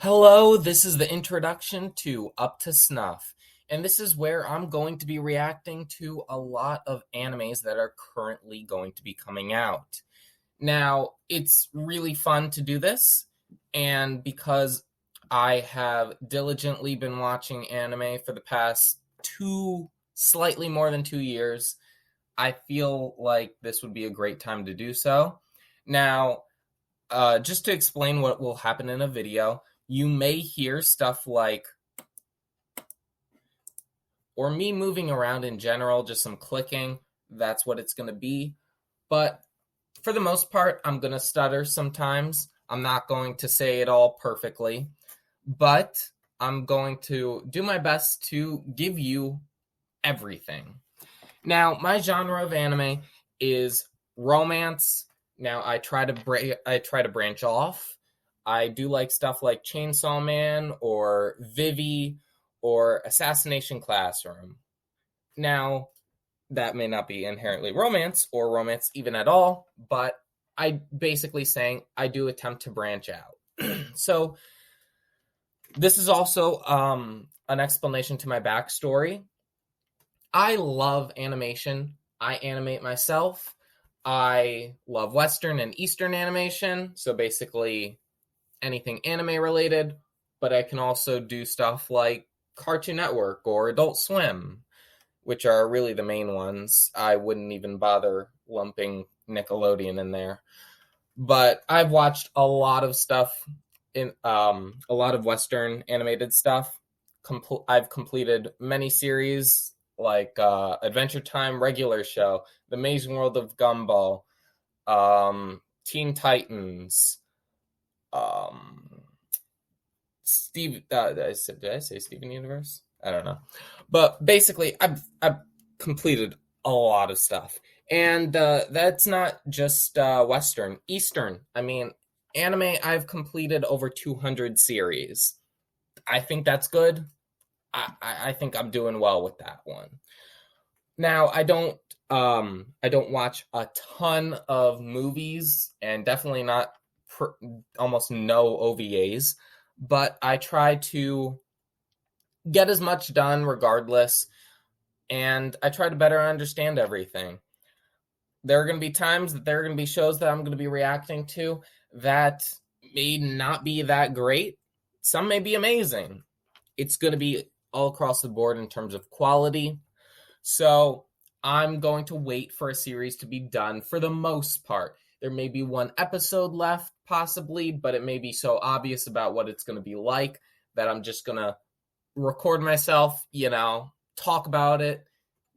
Hello, this is the introduction to Up to Snuff, and this is where I'm going to be reacting to a lot of animes that are currently going to be coming out. Now, it's really fun to do this, and because I have diligently been watching anime for the past slightly more than 2 years, I feel like this would be a great time to do so. Now, just to explain what will happen in a video, you may hear stuff like, or me moving around in general, just some clicking. That's what it's going to be. But for the most part, I'm going to stutter sometimes. I'm not going to say it all perfectly, but I'm going to do my best to give you everything. Now, my genre of anime is romance. Now, I try to branch off. I do like stuff like Chainsaw Man or Vivi or Assassination Classroom. Now, that may not be inherently romance or romance even at all, but I basically saying I do attempt to branch out. So, this is also an explanation to my backstory. I love animation. I animate myself. I love Western and Eastern animation, so basically anything anime related, but I can also do stuff like Cartoon Network or Adult Swim, which are really the main ones. I wouldn't even bother lumping Nickelodeon in there. But I've watched a lot of stuff in a lot of Western animated stuff. I've completed many series like Adventure Time regular show, The Amazing World of Gumball, Teen Titans, Steve. Did I say Steven Universe? I don't know, but basically, I've completed a lot of stuff, and that's not just Western, Eastern. I mean, anime. I've completed over 200 series. I think that's good. I think I'm doing well with that one. Now, I don't watch a ton of movies, and definitely not almost no OVAs, but I try to get as much done regardless, and I try to better understand everything. There are going to be times that there are going to be shows that I'm going to be reacting to that may not be that great. Some may be amazing. It's going to be all across the board in terms of quality. So I'm going to wait for a series to be done for the most part. There may be one episode left, possibly, but it may be so obvious about what it's going to be like that I'm just going to record myself, talk about it,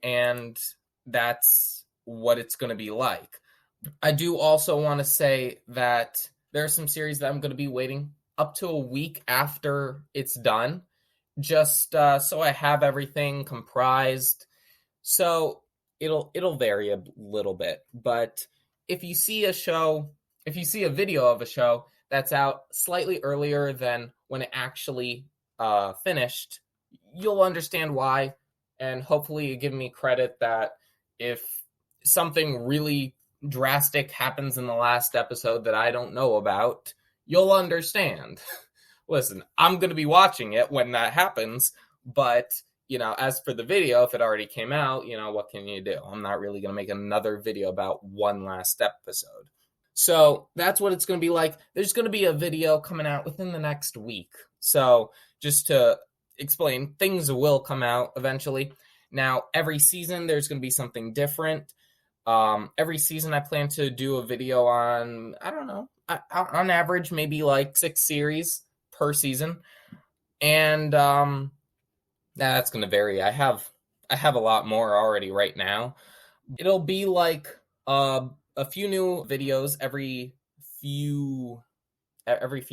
and that's what it's going to be like. I do also want to say that there are some series that I'm going to be waiting up to a week after it's done, just so I have everything comprised. So it'll vary a little bit, but if you see a video of a show that's out slightly earlier than when it actually finished, you'll understand why, and hopefully you give me credit that if something really drastic happens in the last episode that I don't know about, you'll understand. Listen, I'm going to be watching it when that happens, but, as for the video, if it already came out, what can you do? I'm not really going to make another video about one last episode. So that's what it's going to be like. There's going to be a video coming out within the next week. So just to explain, things will come out eventually. Now, every season, there's going to be something different. Every season, I plan to do a video on, I don't know, on average, maybe like 6 series per season. And that's going to vary. I have a lot more already right now. It'll be like a few new videos every few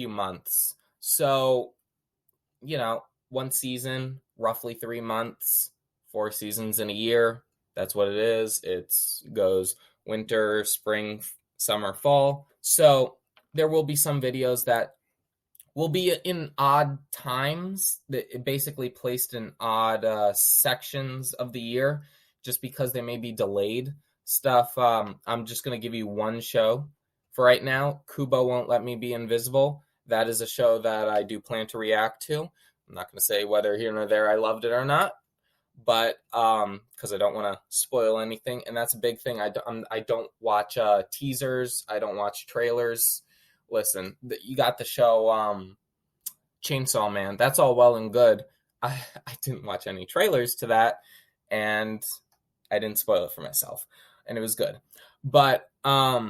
months. So, one season, roughly 3 months, 4 seasons in a year. That's what it is. It goes winter, spring, summer, fall. So there will be some videos that will be in odd times, that basically placed in odd sections of the year, just because they may be delayed stuff. I'm just going to give you one show for right now. Kubo Won't Let Me Be Invisible. That is a show that I do plan to react to. I'm not going to say whether here nor there I loved it or not, but because I don't want to spoil anything, and that's a big thing. I don't watch teasers. I don't watch trailers. Listen, you got the show Chainsaw Man. That's all well and good. I didn't watch any trailers to that, and I didn't spoil it for myself, and it was good. But I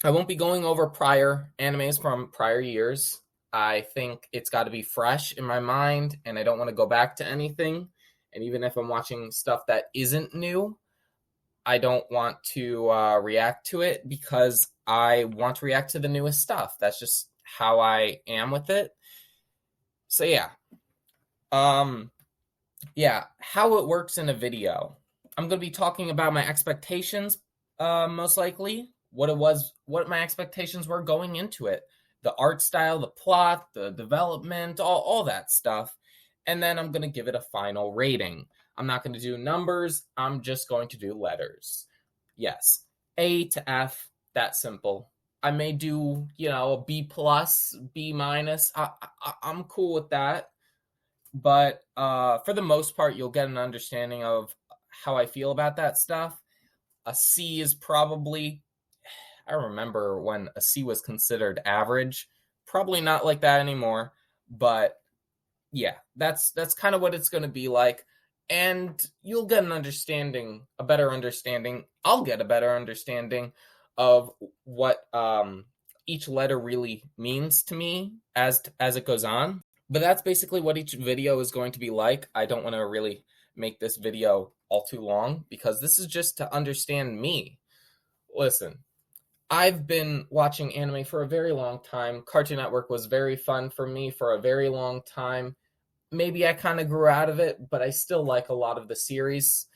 won't be going over prior animes from prior years. I think it's got to be fresh in my mind, and I don't want to go back to anything. And even if I'm watching stuff that isn't new, I don't want to react to it because I want to react to the newest stuff. That's just how I am with it. So yeah. Yeah, how it works in a video. I'm going to be talking about my expectations, most likely, what my expectations were going into it, the art style, the plot, the development, all that stuff. And then I'm going to give it a final rating. I'm not going to do numbers. I'm just going to do letters. Yes, A to F, that simple. I may do, a B plus, B minus. I'm cool with that. But for the most part, you'll get an understanding of how I feel about that stuff. A C is probably, I remember when a C was considered average. Probably not like that anymore. But yeah, that's kind of what it's going to be like. And you'll get an understanding, a better understanding. I'll get a better understanding of what each letter really means to me as it goes on. But that's basically what each video is going to be like. I don't want to really make this video all too long because this is just to understand me. Listen, I've been watching anime for a very long time. Cartoon Network was very fun for me for a very long time. Maybe I kind of grew out of it, but I still like a lot of the series.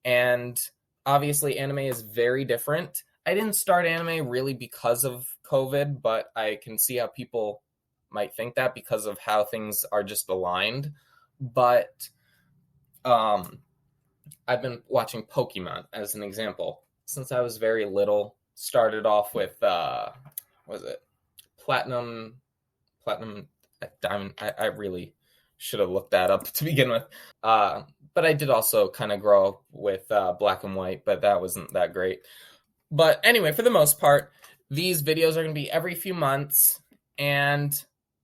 And obviously, anime is very different. I didn't start anime really because of COVID, but I can see how people might think that because of how things are just aligned. But I've been watching Pokemon as an example since I was very little. Started off with was it Platinum, Diamond? I really should have looked that up to begin with. But I did also kind of grow up with Black and White, but that wasn't that great. But anyway, for the most part, these videos are going to be every few months, and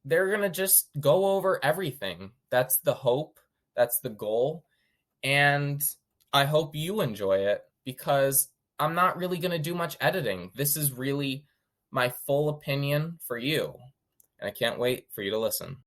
they're going to just go over everything. That's the hope. That's the goal. And I hope you enjoy it because I'm not really going to do much editing. This is really my full opinion for you. And I can't wait for you to listen.